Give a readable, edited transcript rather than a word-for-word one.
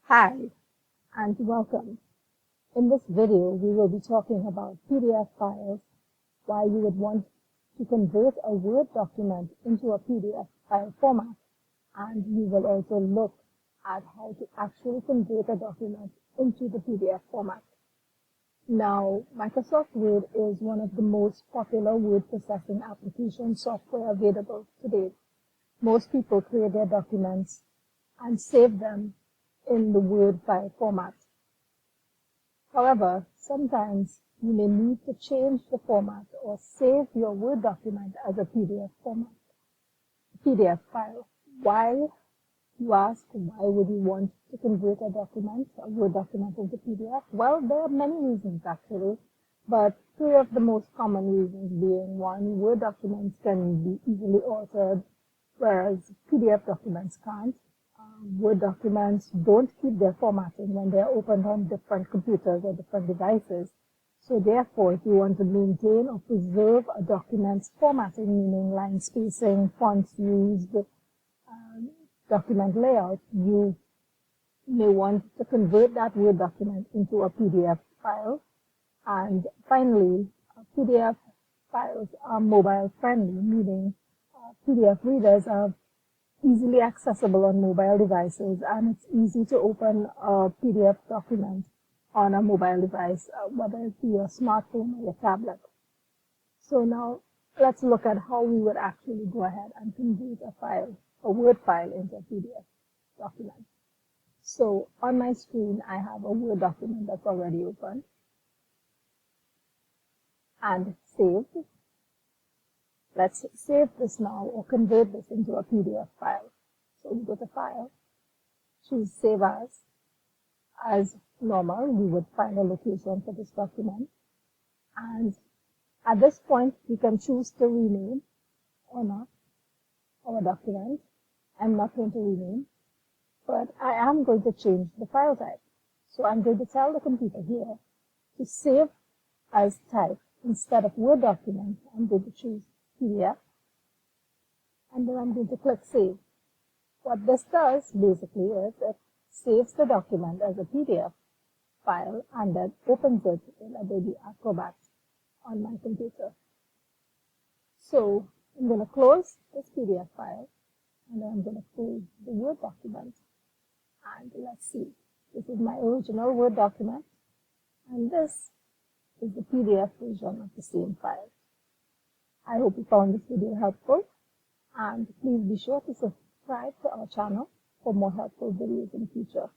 Hi and welcome. In this video, we will be talking about PDF files, why you would want to convert a Word document into a PDF file format, and we will also look at how to actually convert a document into the PDF format. Now, Microsoft Word is one of the most popular word processing application software available today. Most people create their documents and save them in the Word file format. However, sometimes you may need to change the format or save your Word document as a PDF file. Why? You ask, why would you want to convert a Word document into PDF? Well, there are many reasons actually, but three of the most common reasons being: one, Word documents can be easily altered, whereas PDF documents can't. Word documents don't keep their formatting when they're opened on different computers or different devices. So therefore, if you want to maintain or preserve a document's formatting, meaning line spacing, fonts used, document layout, you may want to convert that Word document into a PDF file. And finally, PDF files are mobile friendly, meaning PDF readers are easily accessible on mobile devices, and it's easy to open a PDF document on a mobile device, whether it be your smartphone or your tablet. So now let's look at how we would actually go ahead and convert a Word file into a PDF document. So on my screen, I have a Word document that's already open and saved. Let's save this now or convert this into a PDF file. So we go to File, choose Save As. As normal, we would find a location for this document. And at this point, we can choose to rename or not our document. I'm not going to rename, but I am going to change the file type. So I'm going to tell the computer here to save as type. Instead of Word document, I'm going to choose PDF, and then I'm going to click Save. What this does basically is it saves the document as a PDF file and then opens it in Adobe Acrobat on my computer. So I'm going to close this PDF file, and then I'm going to close the Word document. And let's see, this is my original Word document, and this is the PDF version of the same file. I hope you found this video helpful, and please be sure to subscribe to our channel for more helpful videos in the future.